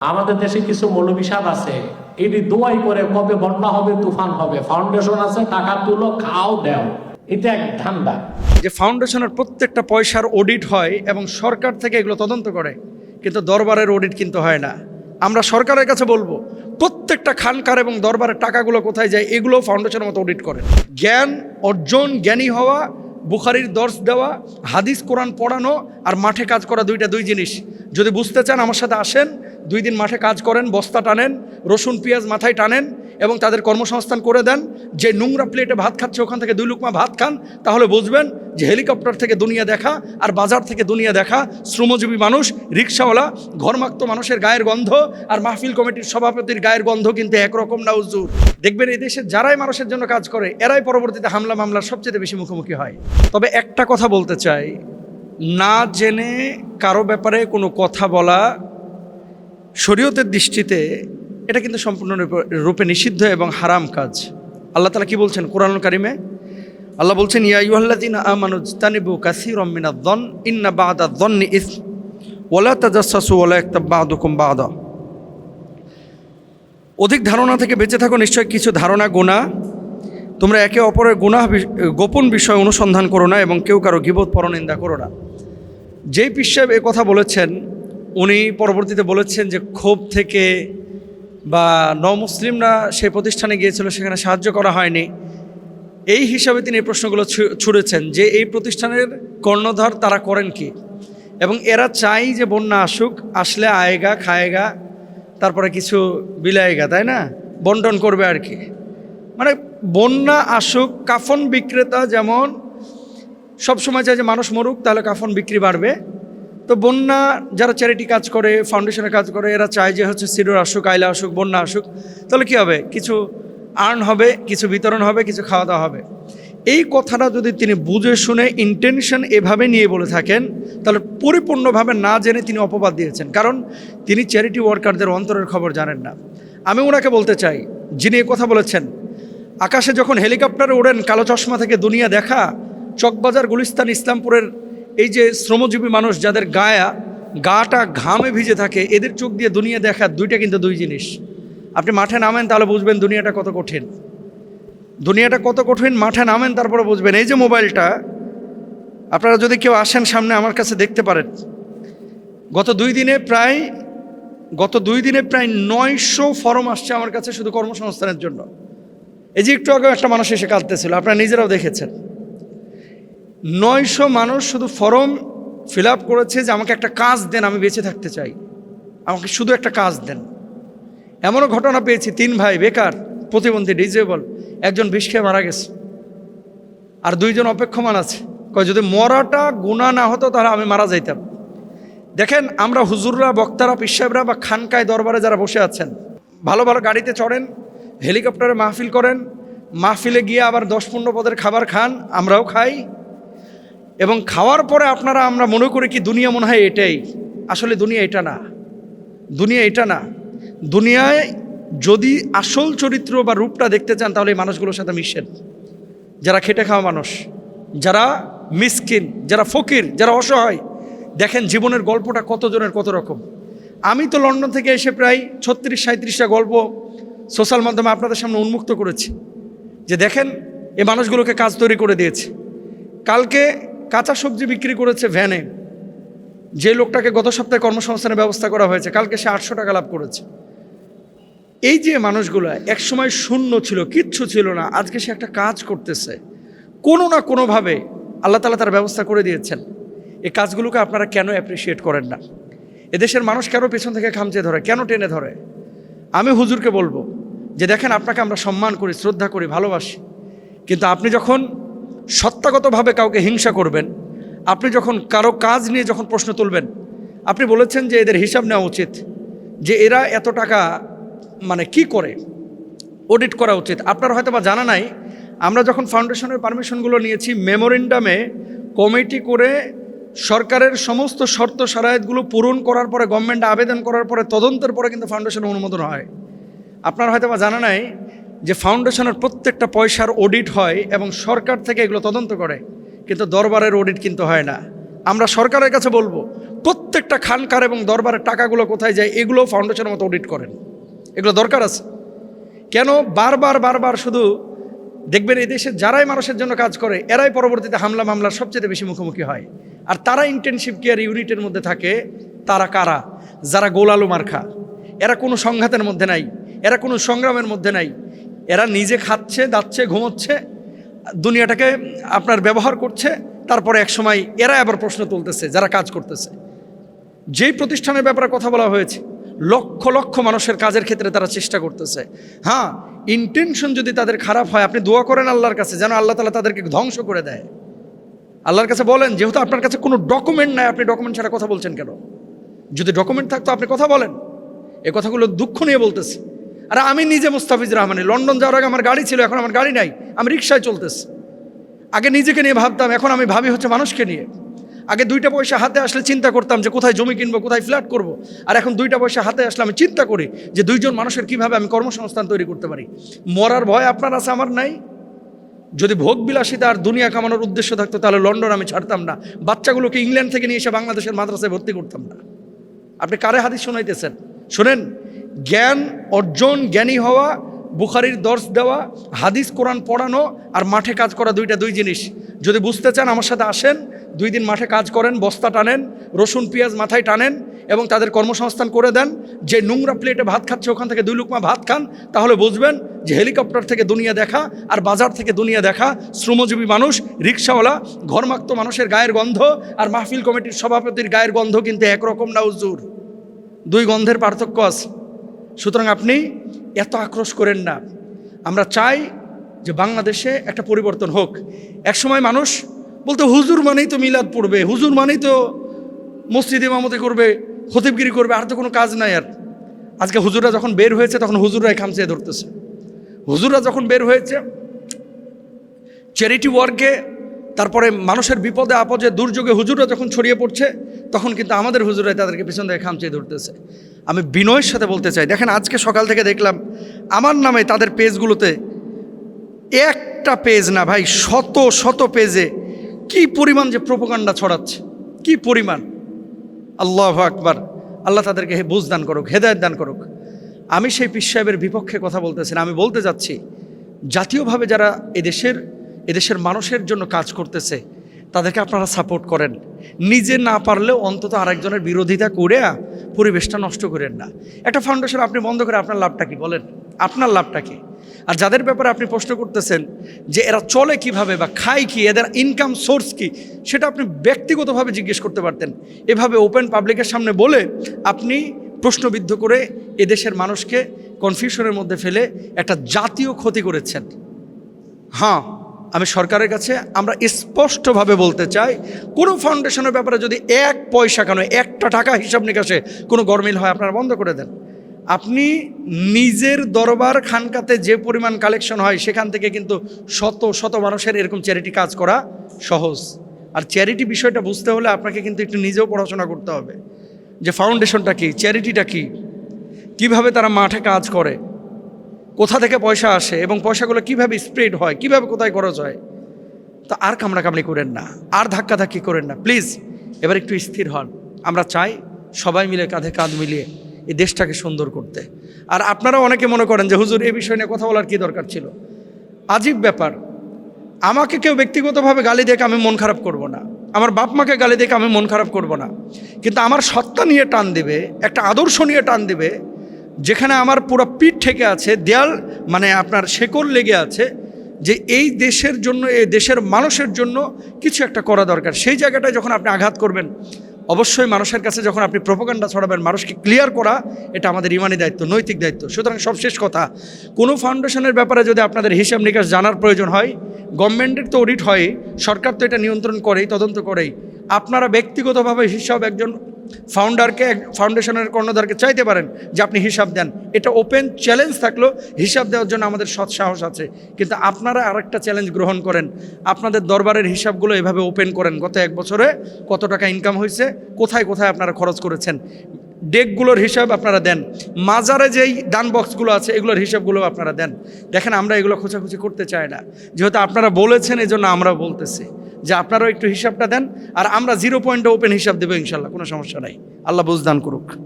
আমাদের দেশে কিছু মৌলবী সাহেব আছে, এটি দোয়াই করে কবে বন্যা হবে, তুফান হবে, ফাউন্ডেশন আছে, টাকা তুলো, খাও দেও, এটা এক ধান্দা। যে ফাউন্ডেশনের প্রত্যেকটা পয়সার অডিট হয় এবং সরকার থেকে এগুলো তদন্ত করে, কিন্তু দরবারের অডিট কিন্তু হয় না। আমরা সরকারের কাছে বলবো প্রত্যেকটা খানকার এবং দরবারের টাকাগুলো কোথায় যায় এগুলো ফাউন্ডেশনের মতো অডিট করে। জ্ঞান অর্জন, জ্ঞানী হওয়া, বুখারীর দর্শ দেওয়া, হাদিস কোরআন পড়ানো আর মাঠে কাজ করা দুই জিনিস। যদি বুঝতে চান আমার সাথে আসেন, 2 দিন মাঠে কাজ করেন, বস্তা টানেন, রসুন পেঁয়াজ মাথায় টানেন এবং তাদের কর্মসংস্থান করে দেন। যে নোংরা প্লেটে ভাত খাচ্ছে ওখান থেকে 2 লুকমা ভাত খান, তাহলে বুঝবেন যে হেলিকপ্টার থেকে দুনিয়া দেখা আর বাজার থেকে দুনিয়া দেখা। শ্রমজীবী মানুষ, রিক্সাওয়ালা, ঘরমাক্ত মানুষের গায়ের গন্ধ আর মাহফিল কমিটির সভাপতির গায়ের গন্ধ কিন্তু একরকম না হুজুর। দেখবেন এই দেশে যারাই মানুষের জন্য কাজ করে এরাই পরবর্তীতে হামলা মামলার সবচেয়ে বেশি মুখোমুখি হয়। তবে একটা কথা বলতে চাই, না জেনে কারো ব্যাপারে কোনো কথা বলা শরীয়তের দৃষ্টিতে এটা কিন্তু সম্পূর্ণ রূপে নিষিদ্ধ এবং হারাম কাজ। আল্লাহ তাআলা কি বলছেন কোরআনুল কারিমে? আল্লাহ বলছেন, ইয়া আইয়ুহাল্লাযীনা আমানু ইজতানিবু কাসীরাম মিনায-যন্ন ইন্না বা'দায-যন্নি ইসম ওয়া লা তাজাসসাসু ওয়া লা ইয়াগতাব বা'দুকুম বা'দা। অধিক ধারণা থেকে বেঁচে থাকো, নিশ্চয় কিছু ধারণা গুনাহ। তোমরা একে অপরের গুনাহ গোপন বিষয় অনুসন্ধান করো না এবং কেউ কারো গীবত পরনিন্দা করো না। যেই পীর সাহেব এ কথা বলেছেন, উনি পরবর্তীতে বলেছেন যে ক্ষোভ থেকে বা মুসলিমরা সেই প্রতিষ্ঠানে গিয়েছিল, সেখানে সাহায্য করা হয়নি, এই হিসাবে তিনি এই প্রশ্নগুলো ছুড়েছেন যে এই প্রতিষ্ঠানের কর্ণধার তারা করেন কি, এবং এরা চাই যে বন্যা আসুক, আসলে আয়েগা খায়েগা, তারপরে কিছু বিলায়েগা, তাই না, বন্টন করবে আর কি। মানে বন্যা আসুক, কাফন বিক্রেতা যেমন সবসময় চায় যে মানুষ মরুক তাহলে কাফন বিক্রি বাড়বে, তো বন্যা যারা চ্যারিটি কাজ করে, ফাউন্ডেশনের কাজ করে, এরা চায় যে হচ্ছে সিডর আসুক, আইলা আসুক, বন্যা আসুক, তাহলে কী হবে, কিছু আর্ন হবে, কিছু বিতরণ হবে, কিছু খাওয়া দাওয়া হবে। এই কথাটা যদি তিনি বুঝে শুনে ইন্টেনশন এভাবে নিয়ে বলে থাকেন, তাহলে পরিপূর্ণভাবে না জেনে তিনি অপবাদ দিয়েছেন, কারণ তিনি চ্যারিটি ওয়ার্কারদের অন্তরের খবর জানেন না। আমি ওনাকে বলতে চাই, যিনি এই কথা বলেছেন, আকাশে যখন হেলিকপ্টারে ওড়েন কালো চশমা থেকে দুনিয়া দেখা, চকবাজার, গুলিস্তান, ইসলামপুরের এই যে শ্রমজীবী মানুষ যাদের গাটা ঘামে ভিজে থাকে, এদের চোখ দিয়ে দুনিয়া দেখা দুইটা কিন্তু দুই জিনিস। আপনি মাঠে নামেন তাহলে বুঝবেন দুনিয়াটা কত কঠিন, দুনিয়াটা কত কঠিন। মাঠে নামেন তারপরে বুঝবেন। এই যে মোবাইলটা, আপনারা যদি কেউ আসেন সামনে আমার কাছে দেখতে পারেন, গত 2 দিনে প্রায় 900 ফর্ম আসছে আমার কাছে শুধু কর্মসংস্থানের জন্য। এই যে একটু আগে একটা মানুষ এসে কাঁদতেছিল, আপনারা নিজেরাও দেখেছেন। 900 মানুষ শুধু ফর্ম ফিল আপ করেছে যে আমাকে একটা কাজ দেন, আমি বেঁচে থাকতে চাই, আমাকে শুধু একটা কাজ দেন। এমনও ঘটনা পেয়েছি, 3 ভাই বেকার, প্রতিবন্ধী, ডিজেবল, একজন বিষ খেয়ে মারা গেছে আর 2 জন অপেক্ষমান আছে। কয় যদি মরাটা গুনাহ না হতো তাহলে আমি মারা যাইতাম। দেখেন, আমরা হুজুররা, বক্তারা, পীর সাহেবরা বা খানকায় দরবারে যারা বসে আছেন, ভালো ভালো গাড়িতে চড়েন, হেলিকপ্টারে মাহফিল করেন, মাহফিলে গিয়ে আবার 10-15 পদের খাবার খান, আমরাও খাই, এবং খাওয়ার পরে আমরা মনে করি কি দুনিয়া মনে হয় এটাই। আসলে দুনিয়া এটা না, দুনিয়া এটা না। দুনিয়ায় যদি আসল চরিত্র বা রূপটা দেখতে চান তাহলে এই মানুষগুলোর সাথে মিশেন, যারা খেটে খাওয়া মানুষ, যারা মিসকিন, যারা ফকির, যারা অসহায়। দেখেন জীবনের গল্পটা কতজনের কত রকম। আমি তো লন্ডন থেকে এসে প্রায় 36-37টা গল্প সোশ্যাল মাধ্যমে আপনাদের সামনে উন্মুক্ত করেছি, যে দেখেন এই মানুষগুলোকে কাজ তৈরি করে দিয়েছে। কালকে কাঁচা সবজি বিক্রি করেছে ভ্যানে, যে লোকটাকে গত সপ্তাহে কর্মসংস্থানের ব্যবস্থা করা হয়েছে, কালকে সে 800 টাকা লাভ করেছে। এই যে মানুষগুলো একসময় শূন্য ছিল, কিচ্ছু ছিল না, আজকে সে একটা কাজ করতেছে, কোনো না কোনোভাবে আল্লাহ তাআলা তার ব্যবস্থা করে দিয়েছেন। এই কাজগুলোকে আপনারা কেন অ্যাপ্রিসিয়েট করেন না? এদেশের মানুষ কেন পেছন থেকে খামচে ধরে, কেন টেনে ধরে? আমি হুজুরকে বলবো যে দেখেন, আপনাকে আমরা সম্মান করি, শ্রদ্ধা করি, ভালোবাসি, কিন্তু আপনি যখন সত্তাগতভাবে কাউকে হিংসা করবেন, আপনি যখন কারো কাজ নিয়ে যখন প্রশ্ন তুলবেন, আপনি বলেছেন যে এদের হিসাব নেওয়া উচিত, যে এরা এত টাকা মানে কি করে, অডিট করা উচিত। আপনার হয়তো বা জানা নাই, আমরা যখন ফাউন্ডেশনের পারমিশনগুলো নিয়েছি, মেমোরেন্ডামে কমিটি করে সরকারের সমস্ত শর্ত শারায়েতগুলো পূরণ করার পরে, গভর্নমেন্টে আবেদন করার পরে, তদন্তের পরে কিন্তু ফাউন্ডেশনের অনুমোদন হয়। আপনার হয়তো বা জানা নাই যে ফাউন্ডেশনের প্রত্যেকটা পয়সার অডিট হয় এবং সরকার থেকে এগুলো তদন্ত করে, কিন্তু দরবারের অডিট কিন্তু হয় না। আমরা সরকারের কাছে বলবো প্রত্যেকটা খানকার এবং দরবারের টাকাগুলো কোথায় যায় এগুলো ফাউন্ডেশনের মতো অডিট করেন। এগুলো দরকার আছে। কেন বারবার শুধু দেখবেন এই দেশে যারাই মানুষের জন্য কাজ করে এরাই পরবর্তীতে মামলার সবচেয়ে বেশি মুখোমুখি হয়। আর তারা ইন্টেনসিভ কেয়ার ইউনিটের মধ্যে থাকে, তারা কারা? যারা গোলালু মার্খা, এরা কোনো সংঘাতের মধ্যে নাই, এরা কোনো সংগ্রামের মধ্যে নাই, এরা নিজে খাচ্ছে, দাচ্ছে, ঘুমোচ্ছে, দুনিয়াটাকে আপনার ব্যবহার করছে। তারপরে এক সময় এরা আবার প্রশ্ন তুলতেছে যারা কাজ করতেছে। যেই প্রতিষ্ঠানের ব্যাপারে কথা বলা হয়েছে, লক্ষ লক্ষ মানুষের কাজের ক্ষেত্রে তারা চেষ্টা করতেছে। হ্যাঁ, ইন্টেনশন যদি তাদের খারাপ হয়, আপনি দোয়া করেন আল্লাহর কাছে যেন আল্লাহ তাআলা তাদেরকে ধ্বংস করে দেয়। আল্লাহর কাছে বলেন, যেহেতু আপনার কাছে কোনো ডকুমেন্ট নাই, আপনি ডকুমেন্ট ছাড়া কথা বলছেন কেন? যদি ডকুমেন্ট থাকতো আপনি কথা বলেন। এই কথাগুলো দুঃখ নিয়ে বলতেছি। আর আমি নিজে মুস্তাফিজ রহমানী, লন্ডন যাওয়ার আগে আমার গাড়ি ছিল, এখন আমার গাড়ি নাই, আমি রিক্সায় চলতেছি। আগে নিজেকে নিয়ে ভাবতাম, এখন আমি ভাবি হচ্ছে মানুষকে নিয়ে। আগে 2টা পয়সা হাতে আসলে চিন্তা করতাম যে কোথায় জমি কিনবো, কোথায় ফ্ল্যাট করব। আর এখন 2টা পয়সা হাতে আসলে আমি চিন্তা করি যে 2জন মানুষের কিভাবে আমি কর্মসংস্থান তৈরি করতে পারি। মরার ভয় আপনার আছে, আমার নাই। যদি ভোগ বিলাসিতা আর দুনিয়া কামানোর উদ্দেশ্য থাকতো তাহলে লন্ডন আমি ছাড়তাম না, বাচ্চাগুলোকে ইংল্যান্ড থেকে নিয়ে এসে বাংলাদেশের মাদ্রাসায় ভর্তি করতাম না। আপনি কারে হাদিস শোনাইতেছেন? শোনেন, জ্ঞান অর্জন, জ্ঞানী হওয়া, বুখারীর দর্শ দেওয়া, হাদিস কোরআন পড়ানো আর মাঠে কাজ করা দুই জিনিস। যদি বুঝতে চান আমার সাথে আসেন, 2 দিন মাঠে কাজ করেন, বস্তা টানেন, রসুন পেঁয়াজ মাথায় টানেন এবং তাদের কর্মসংস্থান করে দেন। যে নোংরা প্লেটে ভাত খাচ্ছে ওখান থেকে 2 লুকমা ভাত খান, তাহলে বুঝবেন যে হেলিকপ্টার থেকে দুনিয়া দেখা আর বাজার থেকে দুনিয়া দেখা। শ্রমজীবী মানুষ, রিক্সাওয়ালা, ঘরমাক্ত মানুষের গায়ের গন্ধ আর মাহফিল কমিটির সভাপতির গায়ের গন্ধ কিন্তু একরকম না হুজুর, 2 গন্ধের পার্থক্য আছে। সুতরাং আপনি এত আক্রোশ করেন না। আমরা চাই যে বাংলাদেশে একটা পরিবর্তন হোক। একসময় মানুষ বলতো হুজুর মানেই তো মিলাদ পড়বে, হুজুর মানেই তো মসজিদ ইমামতি করবে, খতিবগিরি করবে, আর তো কোনো কাজ নাই। আর আজকে হুজুররা যখন বের হয়েছে তখন হুজুররাই খামচে ধরতেছে। হুজুররা যখন বের হয়েছে চ্যারিটি ওয়ার্কে, তারপরে মানুষের বিপদে আপদে দুর্যোগে হুজুররা যখন ছড়িয়ে পড়ছে, তখন কিন্তু আমাদের হুজুরাই তাদেরকে পিছন থেকে খামচিয়ে ধরতেছে। আমি বিনয়ের সাথে বলতে চাই, দেখেন আজকে সকাল থেকে দেখলাম আমার নামে তাদের পেজগুলোতে, একটা পেজ না ভাই, শত শত পেজে কি পরিমাণ যে প্রোপাগান্ডা ছড়াচ্ছে, কি পরিমাণ। আল্লাহু আকবার। আল্লাহ তাদেরকে বুঝ দান করুক, হেদায়েত দান করুক। আমি সেই পীর সাহেবের বিপক্ষে কথা বলতেছি না, আমি বলতে যাচ্ছি জাতীয়ভাবে যারা এদেশের মানুষের জন্য কাজ করতেছে তাদেরকে আপনারা সাপোর্ট করেন। নিজে না পারলেও অন্তত আরেকজনের বিরোধিতা করে পরিবেশটা নষ্ট করেন না। একটা ফাউন্ডেশন আপনি বন্ধ করে আপনার লাভটা কি বলেন? আপনার লাভটা কি? আর যাদের ব্যাপারে আপনি প্রশ্ন করতেছেন যে এরা চলে কিভাবে বা খায় কি, এদের ইনকাম সোর্স কি, সেটা আপনি ব্যক্তিগতভাবে জিজ্ঞেস করতে পারতেন। এভাবে ওপেন পাবলিকের সামনে বলে আপনি প্রশ্নবিদ্ধ করে এদেশের মানুষকে কনফিউশনের মধ্যে ফেলে একটা জাতীয় ক্ষতি করেছেন। হ্যাঁ, আমি সরকারের কাছে আমরা স্পষ্টভাবে বলতে চাই, কোনো ফাউন্ডেশনের ব্যাপারে যদি 1 পয়সা কেন 1টা টাকা হিসাব নিকাশে কোনো গরমিল হয় আপনারা বন্ধ করে দেন। আপনি নিজের দরবার খানকাতে যে পরিমাণ কালেকশন হয় সেখান থেকে কিন্তু শত শত মানুষের এরকম চ্যারিটি কাজ করা সহজ। আর চ্যারিটি বিষয়টা বুঝতে হলে আপনাকে কিন্তু একটু নিজেও পড়াশোনা করতে হবে যে ফাউন্ডেশনটা কি, চ্যারিটিটা কি, কিভাবে তারা মাঠে কাজ করে, কোথা থেকে পয়সা আসে এবং পয়সাগুলো কিভাবে স্প্রেড হয়, কিভাবে কোথায় খরচ হয়। তো আর কামড়াকামড়ি করেন না, আর ধাক্কাধাক্কি করেন না প্লিজ। এবার একটু স্থির হন। আমরা চাই সবাই মিলে কাঁধে কাঁধ মিলিয়ে এই দেশটাকে সুন্দর করতে। আর আপনারা অনেকে মনে করেন যে হুজুর এই বিষয় নিয়ে কথা বলার কী দরকার ছিল। আজীব ব্যাপার, আমাকে কেউ ব্যক্তিগতভাবে গালি দেখে আমি মন খারাপ করব না, আমার বাপ মাকে গালি দেখে আমি মন খারাপ করব না, কিন্তু আমার সত্তা নিয়ে টান দেবে, একটা আদর্শ নিয়ে টান দেবে, যেখানে আমার পুরো পিঠ ঠেকে আছে, দেয়াল মানে আপনার শেকড় লেগে আছে যে এই দেশের জন্য, এই দেশের মানুষের জন্য কিছু একটা করা দরকার। সেই জায়গাটায় যখন আপনি আঘাত করবেন, অবশ্যই মানুষের কাছে যখন আপনি প্রোপাগান্ডা ছড়াবেন, মানুষকে ক্লিয়ার করা এটা আমাদের ইমানি দায়িত্ব, নৈতিক দায়িত্ব। সুতরাং সবশেষ কথা, কোনো ফাউন্ডেশনের ব্যাপারে যদি আপনাদের হিসাব নিকাশ জানার প্রয়োজন হয়, গভর্নমেন্টের তো অডিট হয়, সরকার তো এটা নিয়ন্ত্রণ করেই, তদন্ত করেই। আপনারা ব্যক্তিগতভাবে হিসাব একজন ফাউন্ডারকে, ফাউন্ডেশনের কর্ণধারকে চাইতে পারেন যে আপনি হিসাব দেন। এটা ওপেন চ্যালেঞ্জ থাকলো, হিসাব দেওয়ার জন্য আমাদের সৎ সাহস আছে। কিন্তু আপনারা আরেকটা চ্যালেঞ্জ গ্রহণ করেন, আপনাদের দরবারের হিসাবগুলো এভাবে ওপেন করেন। গত 1 বছরে কত টাকা ইনকাম হয়েছে, কোথায় কোথায় আপনারা খরচ করেছেন, ডেকগুলোর হিসাব আপনারা দেন। মাজারে যেই দান বক্সগুলো আছে এগুলোর হিসাবগুলো আপনারা দেন। দেখেন আমরা এগুলো খোঁচাখুচি করতে চাই না, যেহেতু আপনারা বলেছেন এই জন্য আমরা বলতেছি। যে আপনারাও একটু হিসাবটা দেন, আর আমরা 0 পয়েন্টে ওপেন হিসাব দেবো ইনশাল্লাহ, কোনো সমস্যা নাই। আল্লাহ বুঝদান করুক।